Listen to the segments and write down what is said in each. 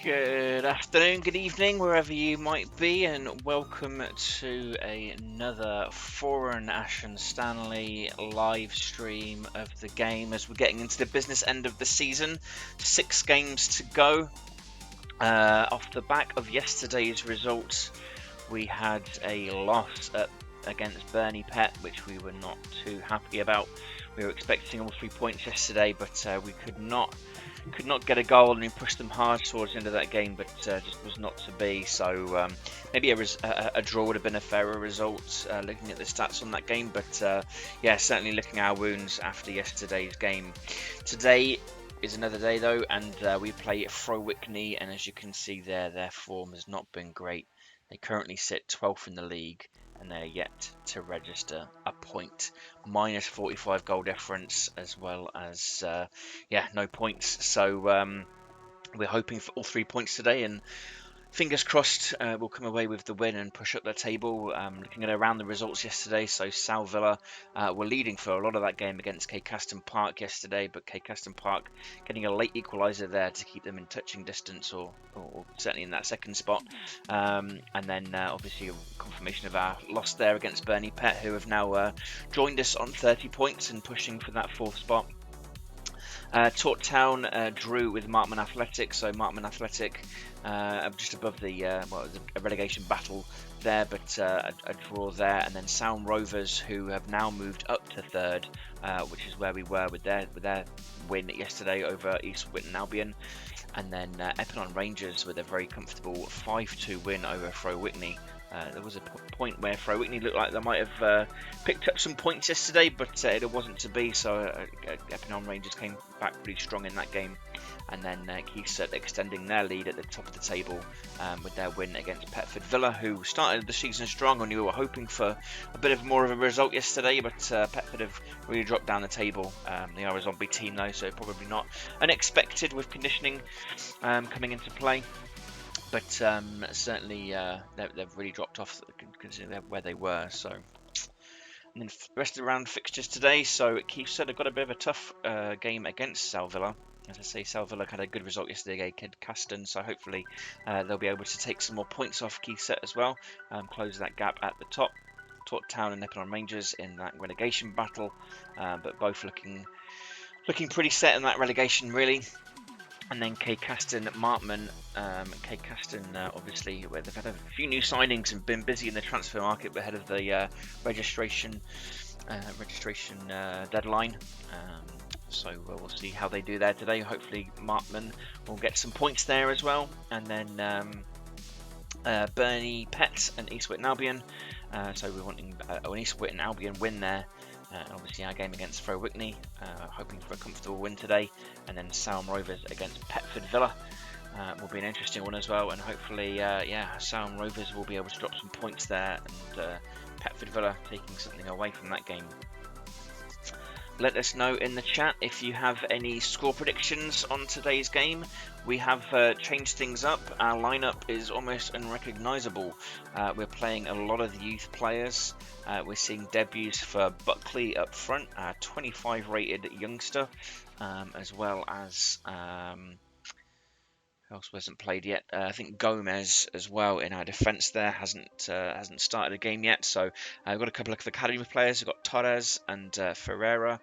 Good afternoon, good evening, wherever you might be, and welcome to another Foron-Asham Stanley live stream of the game as we're getting into the business end of the season. 6 games to go. Off the back of yesterday's results, we had a loss against Bernie Pet, which we were not too happy about. We were expecting all 3 points yesterday, but we could not get a goal, and we pushed them hard towards the end of that game, but just was not to be. So maybe a draw would have been a fairer result, looking at the stats on that game. But yeah, certainly licking our wounds after yesterday's game. Today is another day though, and we play Frowickne, and as you can see there, their form has not been great. They currently sit 12th in the league, and they're yet to register a point. Minus 45 goal difference, as well as no points. So we're hoping for all 3 points today, and fingers crossed we'll come away with the win and push up the table. Looking at around the results yesterday, so Sal Villa were leading for a lot of that game against Caston Park yesterday, but Caston Park getting a late equaliser there to keep them in touching distance, or certainly in that second spot. And then obviously a confirmation of our loss there against Bernie Pet, who have now joined us on 30 points and pushing for that 4th spot. Tort Town drew with Markman Athletic, so Markman Athletic just above the a relegation battle there, but a draw there. And then Sound Rovers, who have now moved up to 3rd, which is where we were with their win yesterday over East Whitton Albion. And then Epinal Rangers with a very comfortable 5-2 win over Frowickne. There was a point where Frowickne looked like they might have picked up some points yesterday, but it wasn't to be, so Epinal Rangers came back pretty strong in that game. And then Keysett extending their lead at the top of the table with their win against Petford Villa, who started the season strong, and we were hoping for a bit more of a result yesterday, but Petford have really dropped down the table. They are a zombie team though, so probably not unexpected with conditioning coming into play. But certainly they've really dropped off considering where they were. So, and then the rest of the round fixtures today. So Keithsett have got a bit of a tough game against Sal Villa. As I say, Sal Villa had a good result yesterday against Caston, so hopefully they'll be able to take some more points off Keithsett as well, close that gap at the top. Tort Town and Epinal Rangers in that relegation battle, but both looking pretty set in that relegation really. And then Caston Markman. Caston, obviously, where they've had a few new signings and been busy in the transfer market ahead of the registration deadline. So we'll see how they do there today. Hopefully Markman will get some points there as well. And then Bernie Pet and East Whitton Albion. So we're wanting an East Whitton Albion win there. Obviously our game against Frowickne, hoping for a comfortable win today. And then Salm Rovers against Petford Villa will be an interesting one as well. And hopefully, Salm Rovers will be able to drop some points there, and Petford Villa taking something away from that game. Let us know in the chat if you have any score predictions on today's game. We have changed things up. Our lineup is almost unrecognisable. We're playing a lot of youth players. We're seeing debuts for Buckley up front, a 25 rated youngster, as well as who else hasn't played yet? I think Gomez as well in our defence there hasn't started a game yet. So we've got a couple of academy players. We've got Torres and Ferreira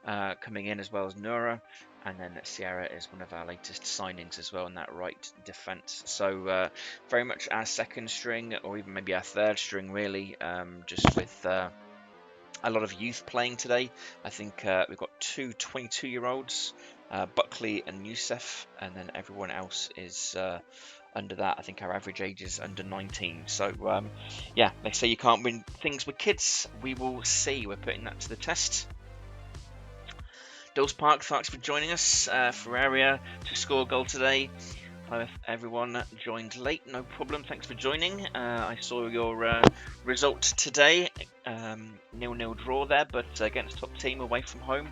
coming in, as well as Nura. And then Sierra is one of our latest signings as well in that right defence. So very much our second string, or even maybe our third string really, just with a lot of youth playing today. I think we've got two 22-year-olds, Buckley and Youssef, and then everyone else is under that. I think our average age is under 19. So yeah, they say you can't win things with kids. We will see. We're putting that to the test. Dills Park, thanks for joining us. Ferreira to score a goal today. Everyone joined late, no problem. Thanks for joining. I saw your result today, 0-0 draw there, but against top team away from home.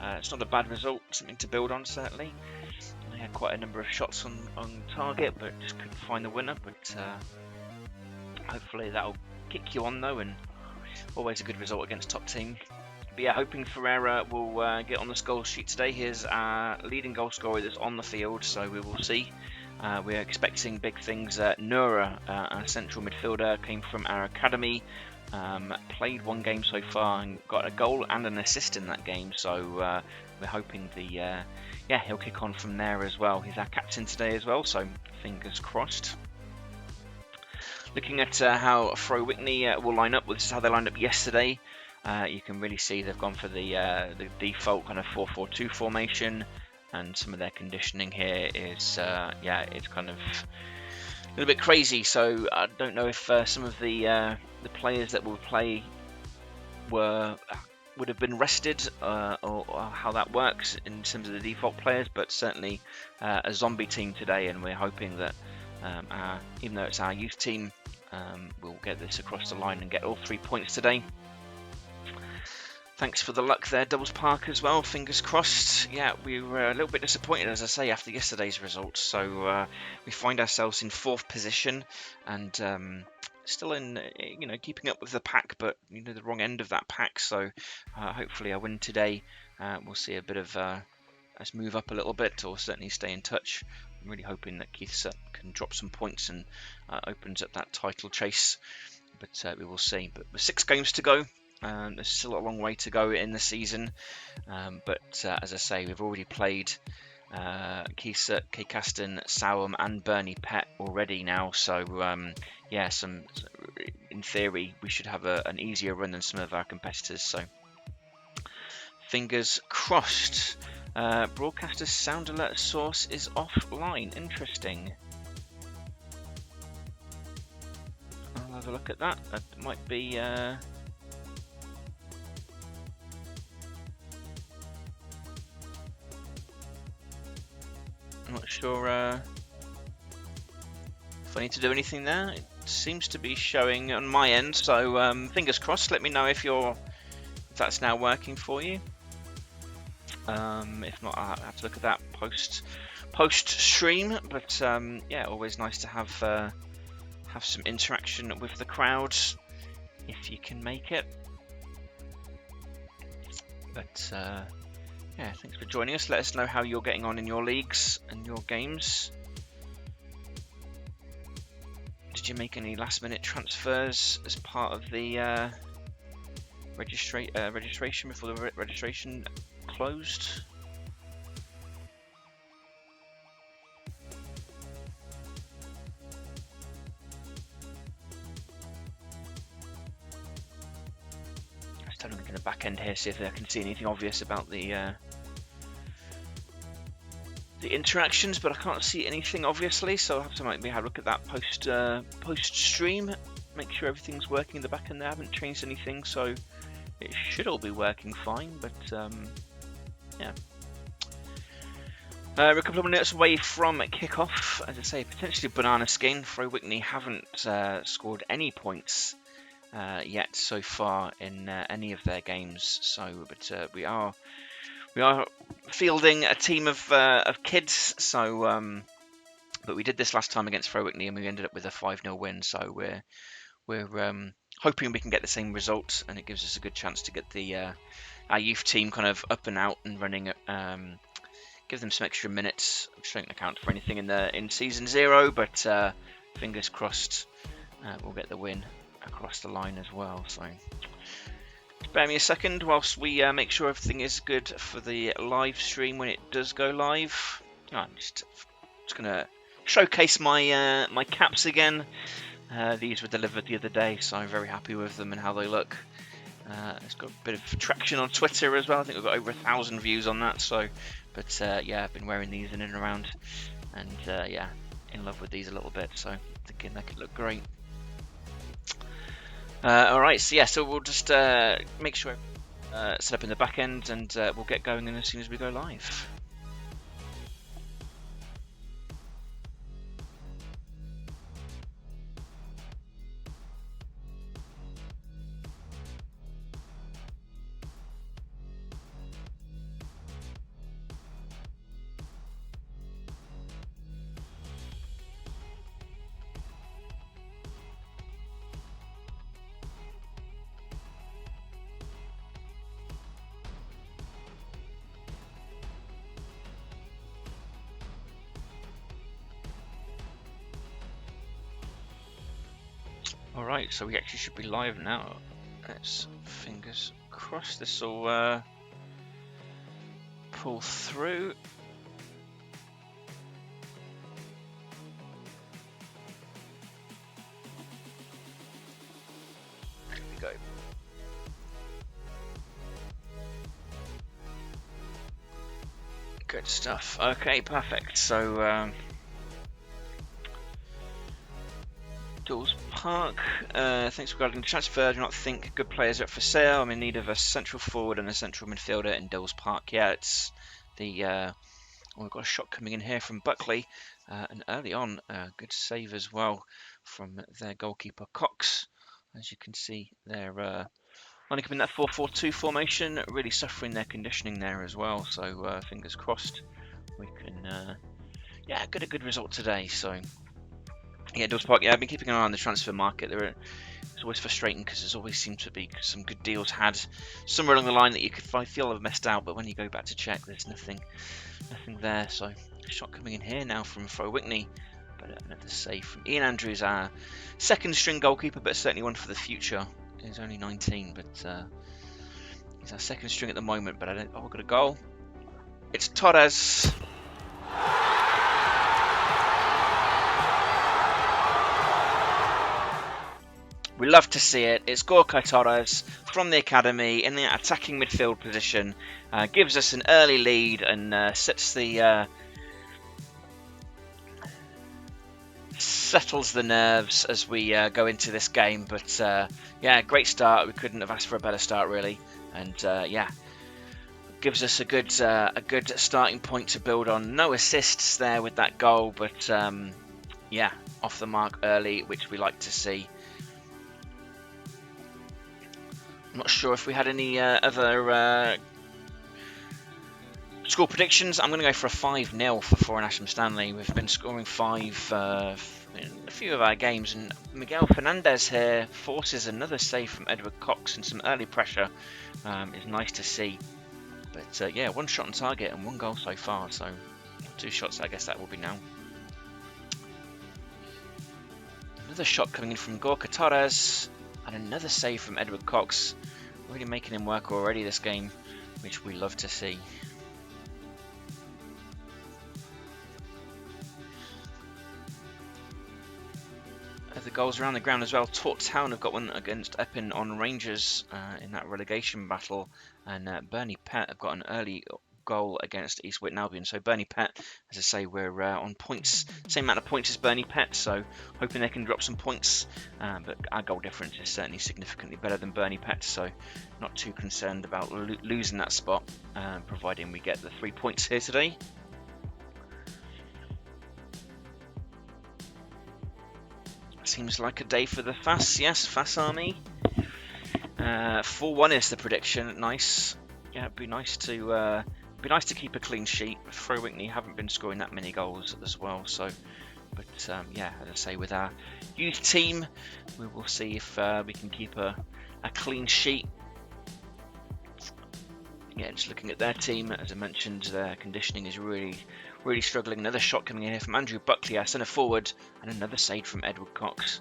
It's not a bad result, something to build on certainly. I had quite a number of shots on target, but just couldn't find the winner. But hopefully that'll kick you on though, and always a good result against top team. But yeah, hoping Ferreira will get on the score sheet today. Here's our leading goal scorer that's on the field, so we will see. We're expecting big things. Nura, our central midfielder, came from our academy. Played one game so far and got a goal and an assist in that game. So we're hoping he'll kick on from there as well. He's our captain today as well. So fingers crossed. Looking at how Frowickne will line up. Well, this is how they lined up yesterday. You can really see they've gone for the default kind of 4-4-2 formation, and some of their conditioning here is it's kind of a little bit crazy. So I don't know if some of the players that will play would have been rested or how that works in terms of the default players, but certainly a zombie team today, and we're hoping that even though it's our youth team, we'll get this across the line and get all 3 points today. Thanks for the luck there, Doubles Park, as well. Fingers crossed. Yeah, we were a little bit disappointed, as I say, after yesterday's results. So we find ourselves in 4th position and still in, keeping up with the pack, but the wrong end of that pack. So hopefully a win today. We'll see a bit of us move up a little bit, or certainly stay in touch. I'm really hoping that Keith can drop some points and opens up that title chase. But we will see. But with 6 games to go. There's still a long way to go in the season, but as I say, we've already played Keysut, Caston, Sowham and Bernie Pett already now, so in theory we should have an easier run than some of our competitors, so fingers crossed. Broadcaster's sound alert source is offline. Interesting. I'll have a look at that. That might be I'm not sure if I need to do anything there. It seems to be showing on my end, so fingers crossed. Let me know if that's now working for you. If not, I'll have to look at that post stream. But always nice to have some interaction with the crowd if you can make it. But thanks for joining us. Let us know how you're getting on in your leagues and your games. Did you make any last-minute transfers as part of the registration before the registration closed? Just having a look in the back end here, see if I can see anything obvious about the interactions, but I can't see anything obviously, so I'll have to maybe have a look at that post stream, make sure everything's working in the back end. They haven't changed anything, so it should all be working fine. But we're a couple of minutes away from kickoff. As I say, potentially banana skin. Frowickne haven't scored any points yet so far in any of their games, but we are fielding a team of kids, so but we did this last time against Frowickne and we ended up with a 5-0 win, so we're hoping we can get the same result, and it gives us a good chance to get our youth team kind of up and out and running, give them some extra minutes. I'm sure I can account for anything in season 0, but fingers crossed we'll get the win across the line as well. So spare me a second whilst we make sure everything is good for the live stream when it does go live. I'm just going to showcase my caps again. These were delivered the other day, so I'm very happy with them and how they look. It's got a bit of traction on Twitter as well. I think we've got over 1,000 views on that. But I've been wearing these in and around, and in love with these a little bit. So thinking they could look great. Alright, so we'll just make sure set up in the back end, and we'll get going as soon as we go live. Alright, so we actually should be live now. Let's fingers crossed this will pull through. There we go. Good stuff. Okay, perfect. So Dawes Park, thanks for regarding the transfer. I do not think good players are up for sale. I'm in need of a central forward and a central midfielder in Dawes Park. Yeah, it's the we've got a shot coming in here from Buckley, and early on, good save as well from their goalkeeper Cox. As you can see, they're lining up in that 4-4-2 formation, really suffering their conditioning there as well. So fingers crossed we can get a good result today. So. Yeah, Dawes Park. Yeah, I've been keeping an eye on the transfer market. It's always frustrating because there's always seemed to be some good deals had somewhere along the line that you could feel have missed out. But when you go back to check, there's nothing there. So a shot coming in here now from Frowickne, but another save from Ian Andrews, our second string goalkeeper, but certainly one for the future. He's only 19, but he's our second string at the moment. But we've got a goal. It's Torres. We love to see it. It's Gorka Torres from the academy in the attacking midfield position. Gives us an early lead and settles the nerves as we go into this game. But yeah, great start. We couldn't have asked for a better start, really. And yeah, gives us a good starting point to build on. No assists there with that goal, but yeah, off the mark early, which we like to see. I'm not sure if we had any other score predictions. I'm going to go for a 5-0 for Foron-Asham Stanley. We've been scoring 5 in a few of our games, and Miguel Fernandez here forces another save from Edward Cox, and some early pressure is nice to see. But yeah, 1 shot on target and 1 goal so far, so 2 shots I guess that will be now. Another shot coming in from Gorka Torres. And another save from Edward Cox, really making him work already this game, which we love to see. The goals around the ground as well. Tort Town have got one against Epping on Rangers in that relegation battle, and Bernie Pett have got an early goal against East Whitton Albion. So Bernie Pett, as I say, we're on points, same amount of points as Bernie Pett, so hoping they can drop some points, but our goal difference is certainly significantly better than Bernie Pett, so not too concerned about losing that spot, providing we get the 3 points here today. Seems like a day for the FAS, yes, FAS Army. 4-1 is the prediction. Nice. Yeah, it'd be nice to keep a clean sheet. Frowickne haven't been scoring that many goals as well, so. But yeah, as I say, with our youth team, we will see if we can keep a clean sheet. Yeah, just looking at their team, as I mentioned, their conditioning is really struggling. Another shot coming in here from Andrew Buckley, our centre forward, and another save from Edward Cox,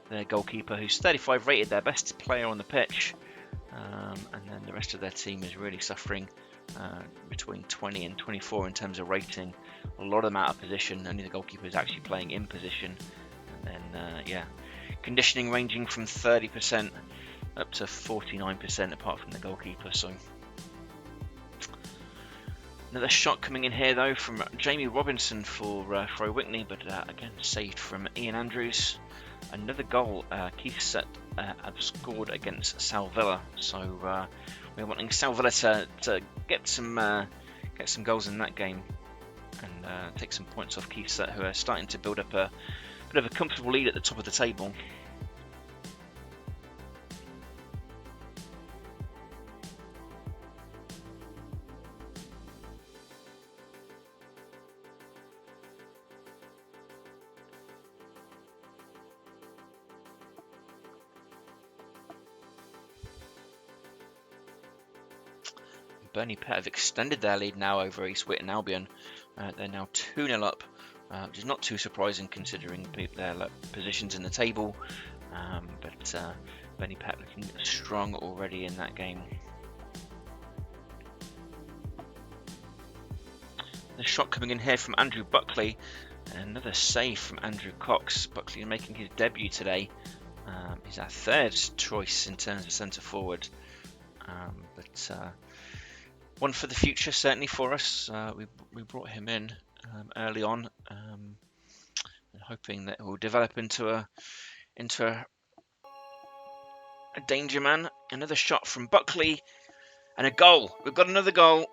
their goalkeeper, who's 35 rated, their best player on the pitch. And then the rest of their team is really suffering, between 20 and 24 in terms of rating. A lot of them out of position. Only the goalkeeper is actually playing in position. And then, yeah, conditioning ranging from 30% up to 49% apart from the goalkeeper. So another shot coming in here though from Jamie Robinson for Frowickne, but again saved from Ian Andrews. Another goal, Keith Sett have scored against Sal Villa, so we're wanting Sal Villa to get some goals in that game and take some points off Keith Sett, who are starting to build up a bit of a comfortable lead at the top of the table. Bernie Pett have extended their lead now over East Whitton Albion. They're now 2-0 up, which is not too surprising considering their positions in the table. but Benny Pett looking strong already in that game. The shot coming in here from Andrew Buckley, and another save from Andrew Cox. Buckley making his debut today. He's our third choice in terms of centre forward, but one for the future certainly for us. We brought him in early on, and hoping that it will develop into a danger man. Another shot from Buckley and a goal. We've got another goal.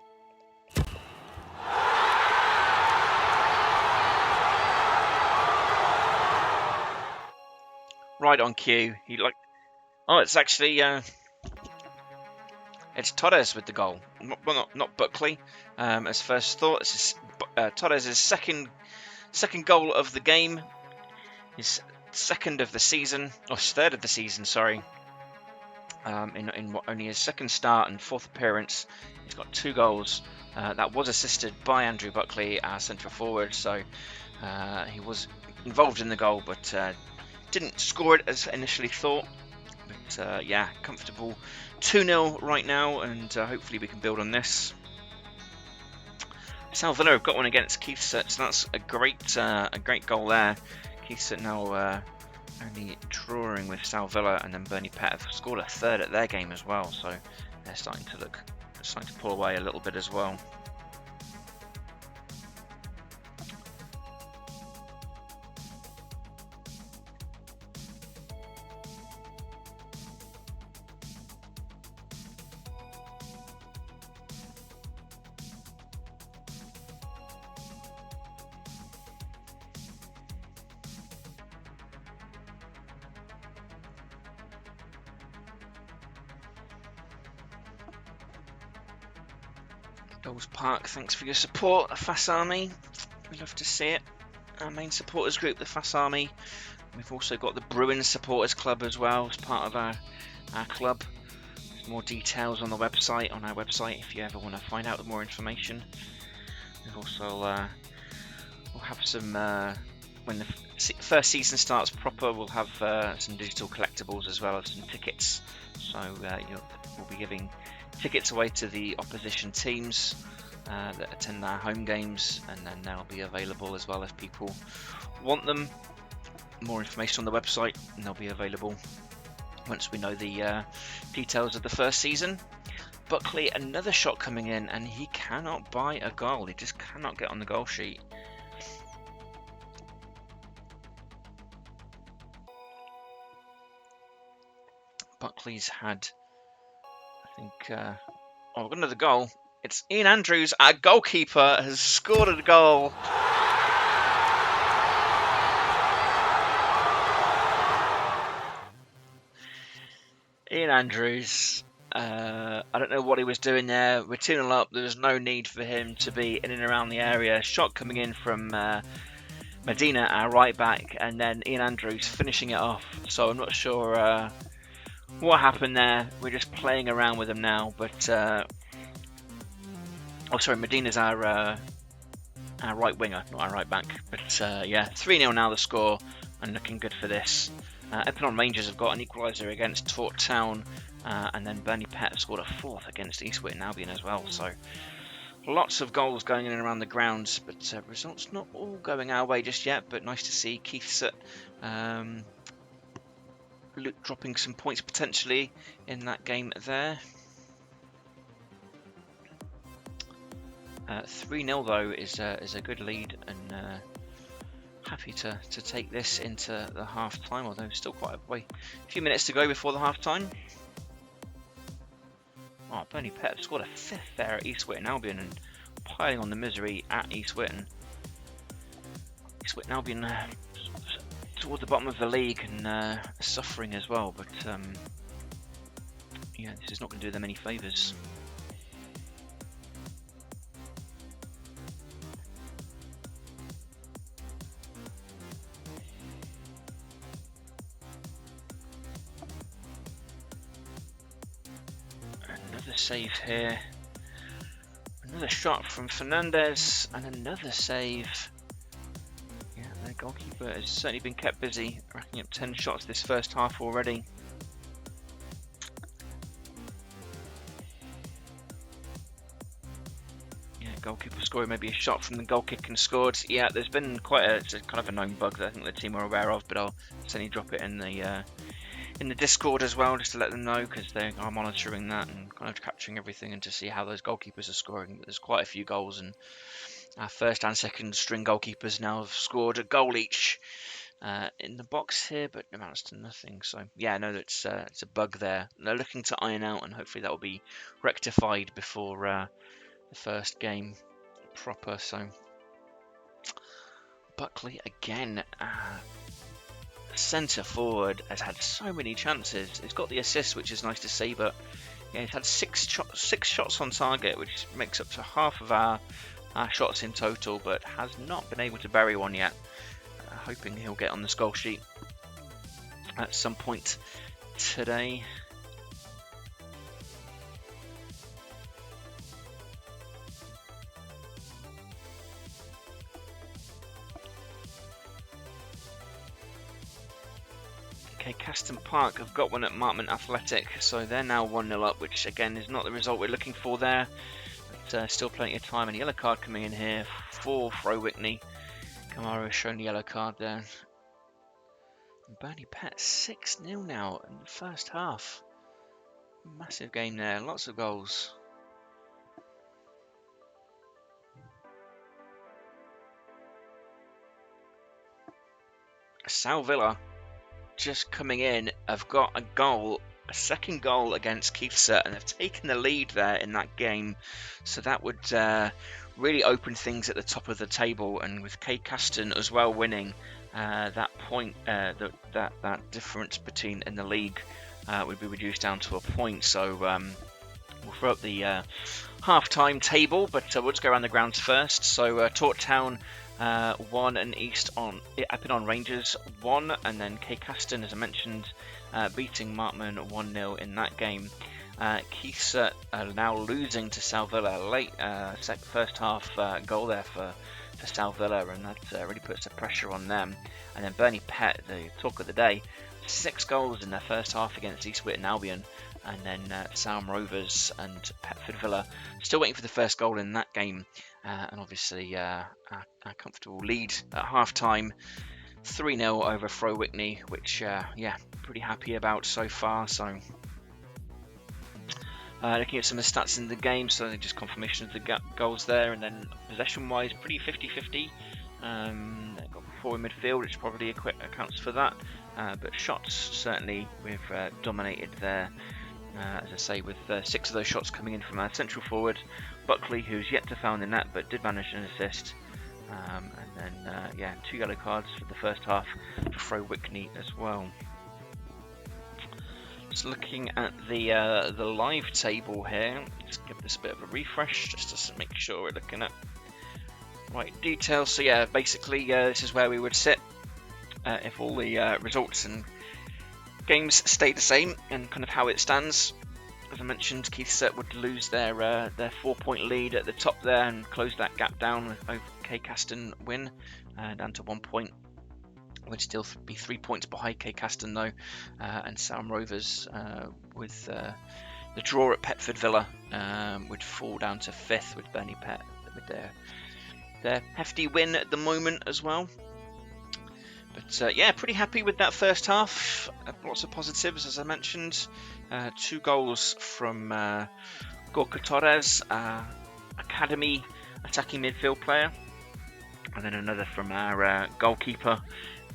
Right on cue. It's actually it's Torres with the goal. Not Buckley. As first thought, this is Torres' second goal of the game. His second of the season, or third of the season, sorry. In only his second start and fourth appearance, he's got 2 goals. That was assisted by Andrew Buckley, our central forward. So he was involved in the goal, but didn't score it as initially thought. But yeah, comfortable 2-0 right now, and hopefully we can build on this. Sal Villa have got one against Keithsett, so that's a great goal there. Keithsett now only drawing with Sal Villa, and then Bernie Pett have scored a third at their game as well, so they're starting to pull away a little bit as well. Dolls Park, thanks for your support, the FAS Army. We love to see it. Our main supporters group, the FAS Army. We've also got the Bruins Supporters Club as well as part of our club. There's more details on our website if you ever want to find out more information. We've also we'll have some when the first season starts proper. We'll have some digital collectibles as well as some tickets. So we'll be giving tickets away to the opposition teams that attend our home games, and then they'll be available as well if people want them. More information on the website, and they'll be available once we know the details of the first season. Buckley, another shot coming in, and he cannot buy a goal. He just cannot get on the goal sheet. Buckley's had, I think, we've got another goal. It's Ian Andrews, our goalkeeper, has scored a goal. Ian Andrews, I don't know what he was doing there. We're 2-0 up. There was no need for him to be in and around the area. Shot coming in from Medina, our right back, and then Ian Andrews finishing it off. So I'm not sure what happened there. We're just playing around with him now, but Medina's our right winger, not our right back. But yeah, 3-0 now the score, and looking good for this. Epinal Rangers have got an equaliser against Tort Town, and then Bernie Pett scored a 4th against East Whitton Albion as well. So lots of goals going in and around the grounds, but results not all going our way just yet. But nice to see Keithsett dropping some points potentially in that game there. 3-0 though is a good lead, and happy to take this into the half time, although still quite a few minutes to go before the half time. Oh, Bernie Pett scored a 5th there at East Whitton Albion, and piling on the misery at East Whitton. East Whitton Albion toward the bottom of the league and suffering as well, but yeah, this is not going to do them any favours. Another save here. Another shot from Fernandez, and another save. Yeah, they're goalkeeper has certainly been kept busy, racking up 10 shots this first half already. Yeah, goalkeeper scoring maybe a shot from the goal kick and scored. Yeah, there's been it's kind of a known bug that I think the team are aware of, but I'll certainly drop it in the Discord as well, just to let them know, because they are monitoring that and kind of capturing everything and to see how those goalkeepers are scoring. But there's quite a few goals, and our first and second string goalkeepers now have scored a goal each in the box here, but amounts to nothing. So yeah, I know that it's a bug there. They're looking to iron out, and hopefully that will be rectified before the first game proper. So Buckley again. Centre forward has had so many chances. He's got the assist, which is nice to see, but yeah, he's had six shots on target, which makes up to half of our shots in total, but has not been able to bury one yet. Hoping he'll get on the score sheet at some point today. Okay, Caston Park have got one at Martman Athletic, so they're now 1-0 up, which again is not the result we're looking for there, but still plenty of time. And a yellow card coming in here for Frowickne. Kamara has shown the yellow card there. And Bernie Pett 6-0 now in the first half. Massive game there, lots of goals. Sal Villa just coming in have got a second goal against Keithset, and they've taken the lead there in that game, so that would really open things at the top of the table. And with Kay Caston as well winning, that point, that difference between in the league would be reduced down to a point. So we'll throw up the half-time table, but we'll just go around the grounds first. So Tort Town 1 and East on Epping Rangers 1, and then Kay Caston, as I mentioned, beating Martman 1-0 in that game. Keithset are now losing to Sal Villa late first half goal there for Sal Villa, and that really puts the pressure on them. And then Bernie Pett, the talk of the day, 6 goals in their first half against East Witten Albion. And then Salm Rovers and Petford Villa still waiting for the first goal in that game. And obviously a comfortable lead at half-time, 3-0 over Frowickne, which, yeah, pretty happy about so far. So looking at some of the stats in the game, so just confirmation of the goals there. And then possession-wise, pretty 50-50. They've got 4 in midfield, which probably accounts for that. But shots, certainly, we've dominated there. As I say, with 6 of those shots coming in from our central forward, Buckley, who's yet to found the net but did manage an assist. And then, yeah, 2 yellow cards for the first half for Frowickne as well. Just looking at the live table here, let's give this a bit of a refresh just to make sure we're looking at right details. So yeah, basically this is where we would sit if all the results and games stay the same, and kind of how it stands. As I mentioned, Keithset would lose their 4-point lead at the top there and close that gap down over Kay Caston win down to 1 point. Would still be 3 points behind Kay Caston though, and Salm Rovers with the draw at Petford Villa would fall down to 5th with Bernie Pett with their hefty win at the moment as well. But yeah, pretty happy with that first half. Lots of positives, as I mentioned. 2 goals from Gorka Torres, academy attacking midfield player, and then another from our goalkeeper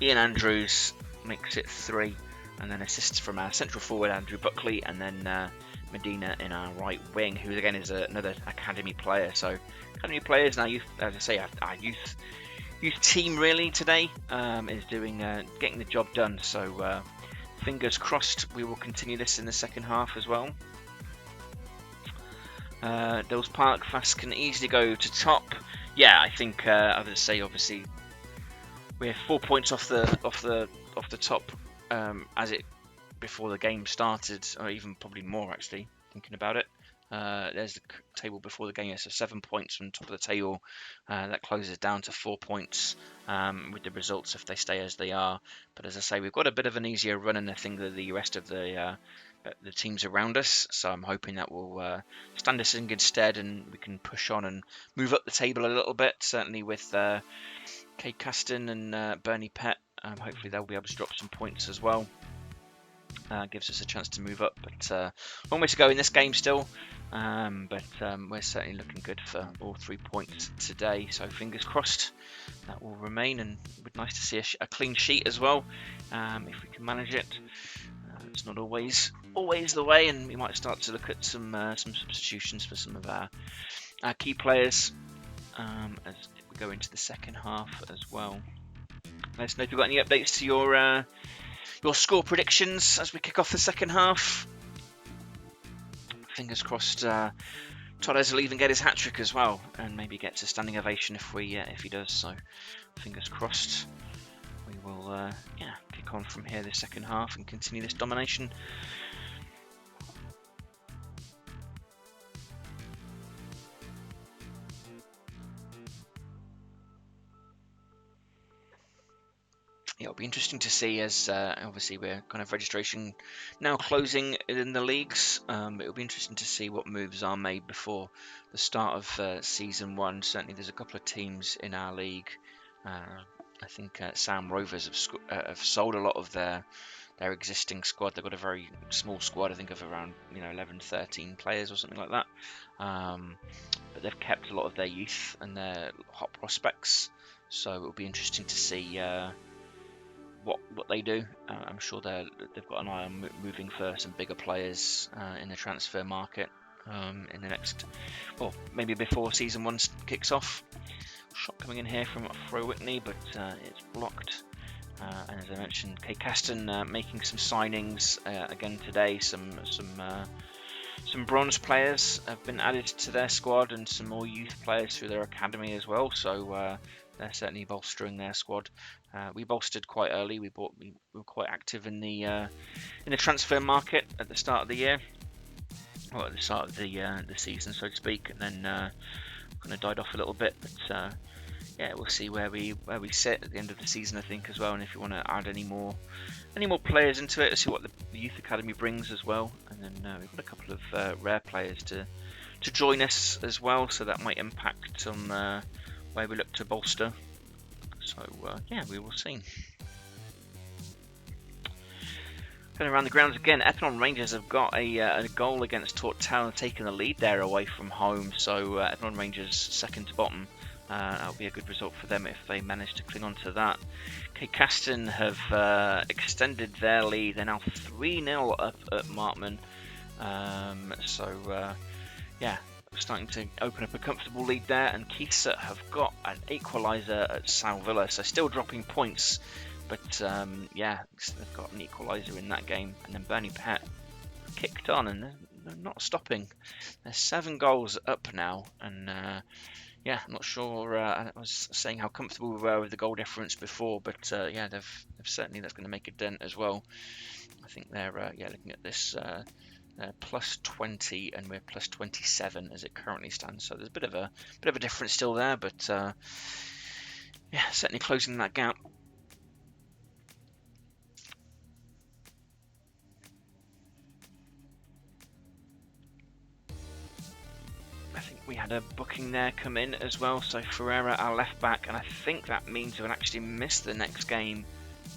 Ian Andrews, makes it 3, and then assists from our central forward Andrew Buckley, and then Medina in our right wing, who again is another academy player. So academy players now, as I say, our youth team really today is doing getting the job done. So fingers crossed we will continue this in the second half as well. Dills Park Fast can easily go to top. Yeah, I think I would say obviously we're 4 points off the top as it before the game started, or even probably more actually thinking about it. There's the table before the game. So 7 points from top of the table. That closes down to 4 points with the results if they stay as they are. But as I say, we've got a bit of an easier run in I think than the rest of the teams around us. So I'm hoping that will stand us in good stead and we can push on and move up the table a little bit. Certainly with Kay Caston and Bernie Pett. Hopefully they'll be able to drop some points as well. Gives us a chance to move up, but long way to go in this game still. But we're certainly looking good for all 3 points today. So fingers crossed that will remain, and it would be nice to see a clean sheet as well if we can manage it. It's not always the way, and we might start to look at some substitutions for some of our key players as we go into the second half as well. Let us know if you've got any updates to your score predictions as we kick off the second half. Fingers crossed Torres will even get his hat-trick as well and maybe gets a standing ovation if he does. So fingers crossed we will kick on from here the second half and continue this domination. It'll be interesting to see as obviously we're kind of registration now closing in the leagues. It'll be interesting to see what moves are made before the start of season 1. Certainly there's a couple of teams in our league. I think Sam Rovers have sold a lot of their existing squad. They've got a very small squad, I think of around 11, 13 players or something like that. But they've kept a lot of their youth and their hot prospects. So it'll be interesting to see what they do. I'm sure they've got an eye on moving for some bigger players in the transfer market in the next, well, maybe before season 1 kicks off. Shot coming in here from Frowickne, but it's blocked. And as I mentioned, Kay Caston making some signings again today. Some bronze players have been added to their squad, and some more youth players through their academy as well. So they're certainly bolstering their squad. We bolstered quite early. We were quite active in the transfer market at the start of the year, or at the start of the season, so to speak, and then kind of died off a little bit. But we'll see where we sit at the end of the season, I think, as well. And if you want to add any more players into it, let's see what the youth academy brings as well. And then we've got a couple of rare players to join us as well, so that might impact on where we look to bolster. So we will see. Going around the grounds again, Epinal Rangers have got a goal against Town, taking the lead there away from home. So Epinal Rangers second to bottom. That'll be a good result for them if they manage to cling on to that. Kay Caston have extended their lead. They're now 3-0 up at Martman. Starting to open up a comfortable lead there, and Keithset have got an equaliser at Sal Villa, so still dropping points, but they've got an equaliser in that game. And then Bernie Pett kicked on, and they're not stopping. They're 7 goals up now, and I'm not sure. I was saying how comfortable we were with the goal difference before, but they've certainly, that's going to make a dent as well. I think they're looking at this. Plus 20 and we're plus 27 as it currently stands, so there's a bit of a difference still there, but certainly closing that gap. I think we had a booking there come in as well, so Ferreira, our left back, and I think that means we'll actually miss the next game.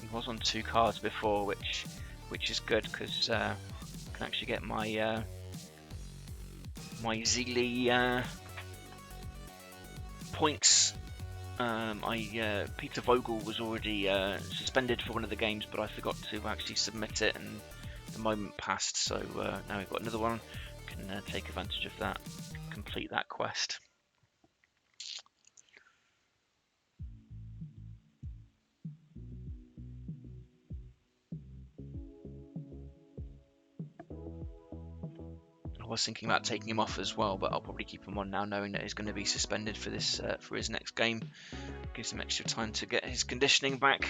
He was on 2 cards before, which is good, because can actually get my my Zealy points. Peter Vogel was already suspended for one of the games, but I forgot to actually submit it, and the moment passed. So now we've got another one. Can take advantage of that, complete that quest. I was thinking about taking him off as well, but I'll probably keep him on now, knowing that he's going to be suspended for this for his next game. Gives him extra time to get his conditioning back.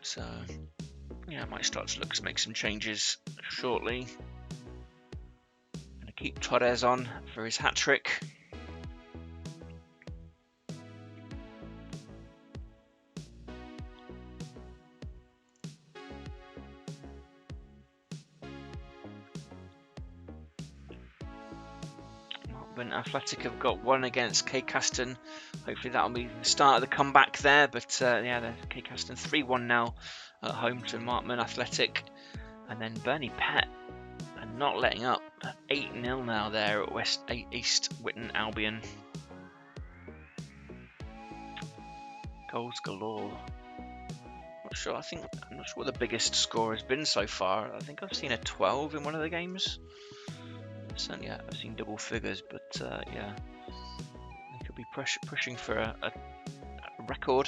So I might start to look to make some changes shortly. Going to keep Torres on for his hat-trick. Athletic have got one against Caston. Hopefully that'll be the start of the comeback there. But yeah, the Caston 3-1 now at home to Markman Athletic. And then Bernie Pett are not letting up. 8-0 now there at East Witton Albion. Goals galore. Not sure. I'm not sure what the biggest score has been so far. I think I've seen a 12 in one of the games. Certainly, I've seen double figures, but yeah, they could be pushing for a record.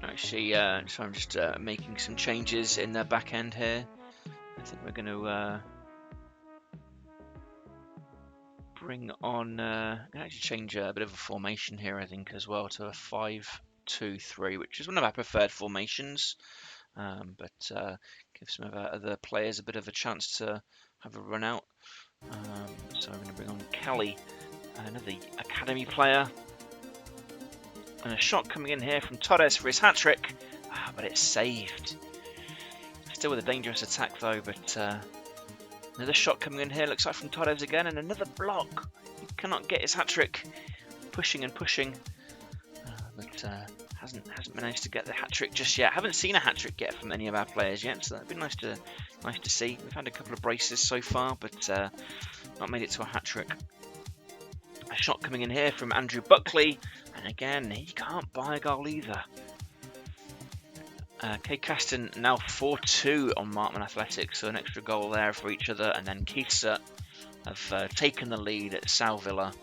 Actually, so I'm just making some changes in the back end here. I think we're going to bring on, actually change a bit of a formation here, I think, as well, to a 5-2-3, which is one of our preferred formations, but gives some of our other players a bit of a chance to have a run out. So I'm going to bring on Kelly, another academy player. And a shot coming in here from Torres for his hat-trick, but it's saved. Still with a dangerous attack though, but another shot coming in here, looks like from Torres again, and another block. He cannot get his hat-trick, pushing and pushing, but hasn't managed to get the hat-trick just yet. Haven't seen a hat-trick yet from any of our players yet, so that'd be nice to see. We've had a couple of braces so far, but not made it to a hat-trick. A shot coming in here from Andrew Buckley, and again, he can't buy a goal either. Caston now 4-2 on Markman Athletics, so an extra goal there for each other, and then Keithsa have taken the lead at Sal Villa,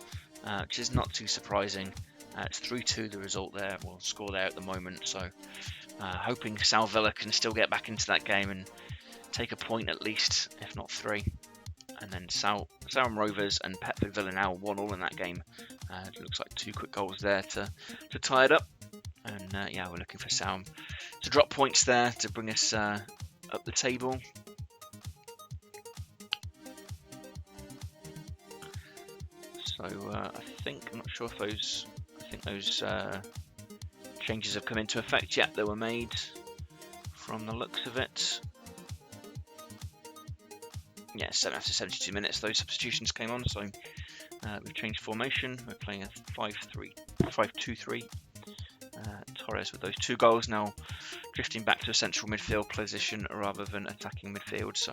which is not too surprising. It's 3-2 the result there, well, score there at the moment, so hoping Sal Villa can still get back into that game and take a point at least, if not 3. And then Sarum Rovers and Petford Villa now 1-1 in that game. It looks like 2 quick goals there to tie it up. And yeah, we're looking for Sarum to drop points there to bring us up the table. So I'm not sure if those changes have come into effect yet. They were made from the looks of it. Yeah, 7 after 72 minutes, those substitutions came on, so we've changed formation. We're playing a 5-2-3. Torres with those 2 goals, now drifting back to a central midfield position rather than attacking midfield. So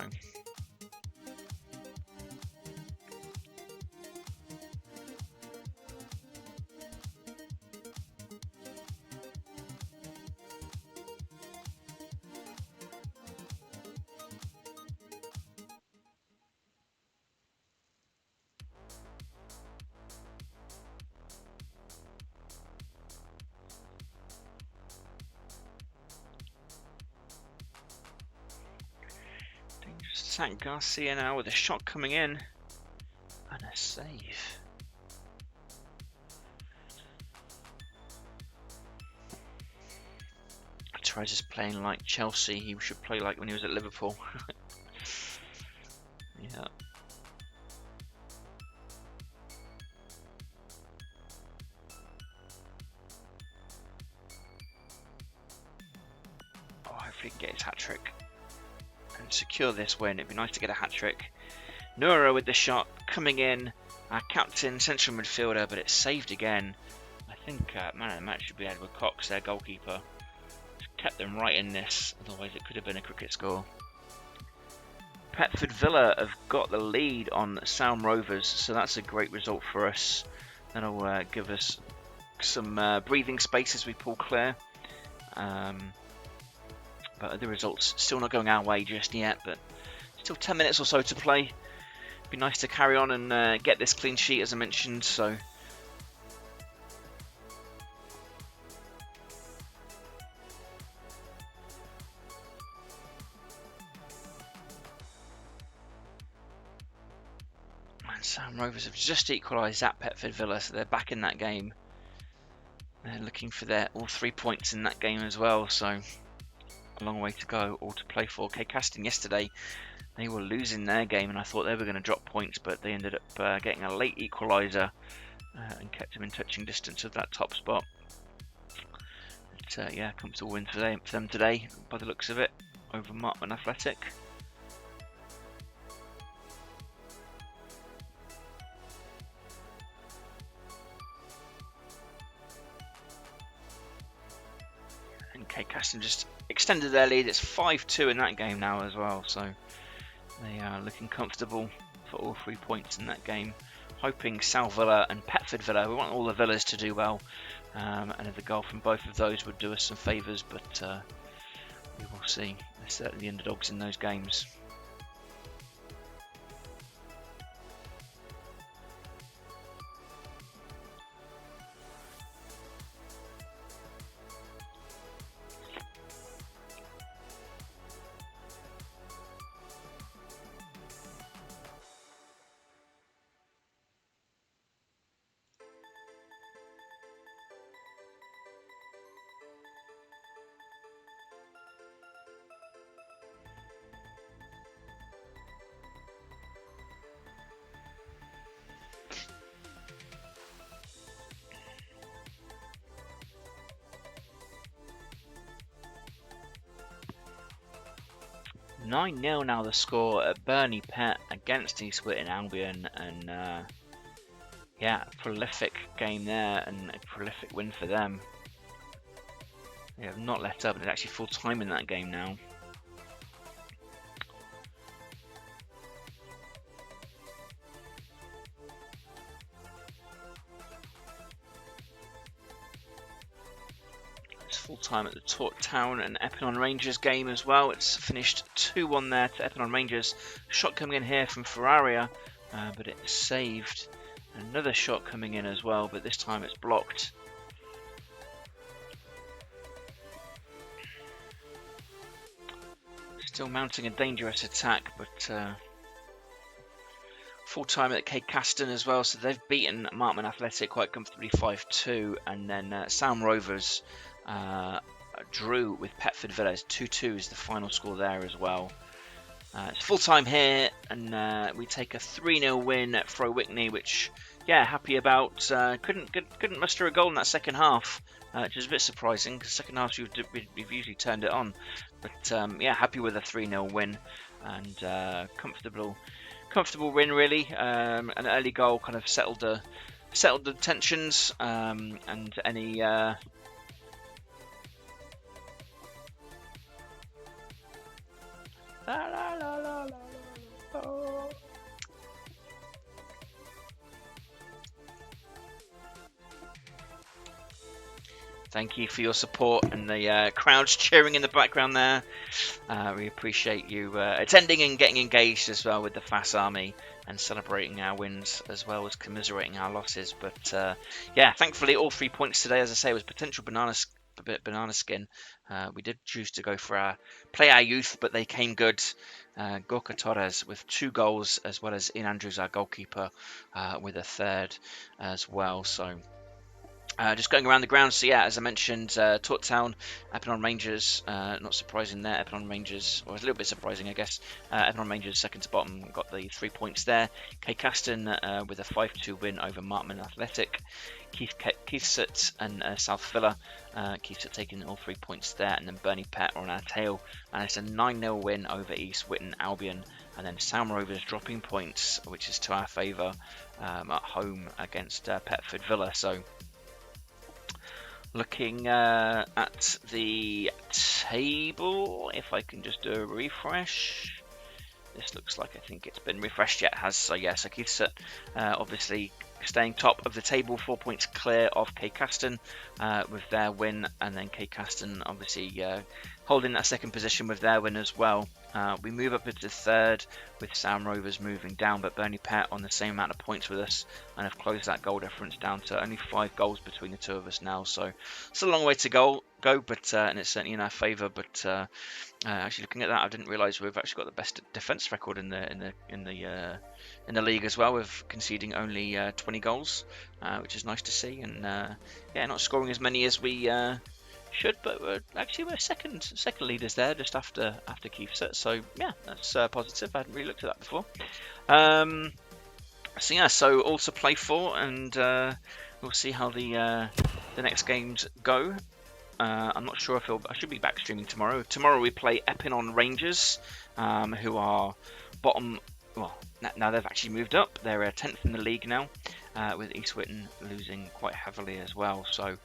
St. Garcia now with a shot coming in and a save. Torres is playing like Chelsea. He should play like when he was at Liverpool. Yeah. Oh, hopefully he can get his hat-trick and secure this win. It'd be nice to get a hat-trick. Noura with the shot coming in. Our captain, central midfielder, but it's saved again. I think man of the match should be Edward Cox, their goalkeeper. Kept them right in this, otherwise it could have been a cricket score. Petford Villa have got the lead on Sarum Rovers, so that's a great result for us. That'll give us some breathing space as we pull clear. But the results still not going our way just yet, but still 10 minutes or so to play. Be nice to carry on and get this clean sheet, as I mentioned. So and Sam Rovers have just equalised at Petford Villa, so they're back in that game. They're looking for their all 3 points in that game as well, so a long way to go, all to play for. Casting yesterday, they were losing their game, and I thought they were going to drop points, but they ended up getting a late equaliser and kept them in touching distance of that top spot. But, yeah, comfortable win for them today, by the looks of it, over Martman Athletic. And Casting just extended their lead. It's 5-2 in that game now as well, so they are looking comfortable for all 3 points in that game. Hoping Sal Villa and Petford Villa, we want all the Villas to do well, and if the goal from both of those would do us some favours, but we will see. They're certainly the underdogs in those games. (9-0) now the score at Burnley Pet against East Whitton Albion, and yeah, prolific game there and a prolific win for them. They have not let up. It's actually full time in that game now. Full time at the Town and Epinal Rangers game as well. It's finished 2-1 there to Epinal Rangers. Shot coming in here from Ferraria, but it's saved. Another shot coming in as well, but this time it's blocked. Still mounting a dangerous attack, but full time at Caston as well, so they've beaten Martman Athletic quite comfortably 5-2, and then Sam Rovers drew with Petford Villa. 2-2 is the final score there as well. It's full time here, and we take a 3-0 win at Frowickne, which, yeah, happy about. Couldn't muster a goal in that second half, which is a bit surprising because second half we've usually turned it on. But yeah, happy with a 3-0 win and comfortable win really. An early goal kind of settled the tensions and any. La, la, la, la, la, la. Thank you for your support and the crowds cheering in the background there. We appreciate you attending and getting engaged as well with the FAS Army and celebrating our wins as well as commiserating our losses. But yeah, thankfully all 3 points today, as I say, was potential banana skin. We did choose to go for play our youth, but they came good. Gorka Torres with 2 goals, as well as Ian Andrews, our goalkeeper, with a third as well. So just going around the ground, so yeah, as I mentioned, Town, Epinal Rangers, not surprising there, Epinal Rangers, or a little bit surprising I guess, Epinal Rangers second to bottom, got the 3 points there. Caston with a 5-2 win over Martman Athletic. Keithsett and South Villa, Keithsett taking all 3 points there, and then Burnley Pet are on our tail, and it's a 9-0 win over East Whitton Albion, and then Sam Rovers dropping points, which is to our favour at home against Petford Villa. So looking at the table, if I can just do a refresh. This looks like I think it's been refreshed yet. It has, so yeah, so Keithsett obviously staying top of the table, 4 points clear of K Caston with their win, and then K Caston obviously holding that second position with their win as well. We move up into third with Sam Rovers moving down, but Bernie Pett on the same amount of points with us and have closed that goal difference down to only 5 goals between the two of us now. So it's a long way to go, but and it's certainly in our favour. But actually, looking at that, I didn't realise we've actually got the best defence record in the league as well, with conceding only 20 goals, which is nice to see. And yeah, not scoring as many as we should, but we're second leaders there, just after Keith set. So yeah, that's positive. I hadn't really looked at that before. So yeah, so all to play for, and we'll see how the next games go. I'm not sure if I should be back streaming tomorrow. Tomorrow we play Epinal Rangers, who are bottom. Well, now they've actually moved up. They're 10th in the league now, with East Witten losing quite heavily as well. So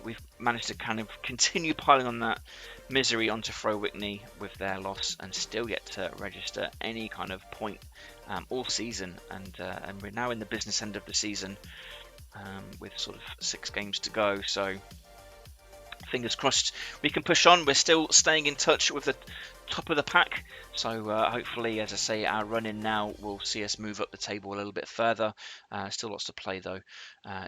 we've managed to kind of continue piling on that misery onto Frowickne with their loss, and still yet to register any kind of point all season. And we're now in the business end of the season with sort of 6 games to go. So fingers crossed we can push on. We're still staying in touch with the top of the pack, so hopefully, as I say, our run in now will see us move up the table a little bit further. Still lots to play though,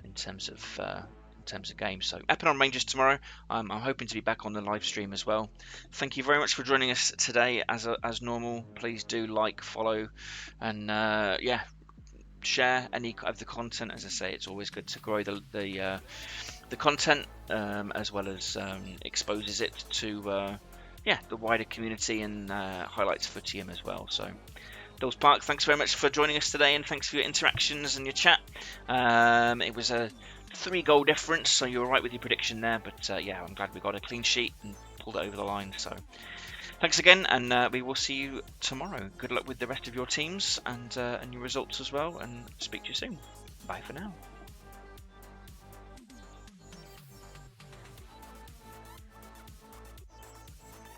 in terms of games. So Epinal Rangers tomorrow. I'm hoping to be back on the live stream as well. Thank you very much for joining us today. As normal, please do like, follow, and yeah, share any of the content. As I say, it's always good to grow the content, as well as exposes it to the wider community, and highlights Footium as well. So Dolls Park, thanks very much for joining us today, and thanks for your interactions and your chat. It was a 3-goal difference, so you were right with your prediction there, but yeah, I'm glad we got a clean sheet and pulled it over the line. So thanks again, and we will see you tomorrow. Good luck with the rest of your teams and your results as well, and speak to you soon. Bye for now.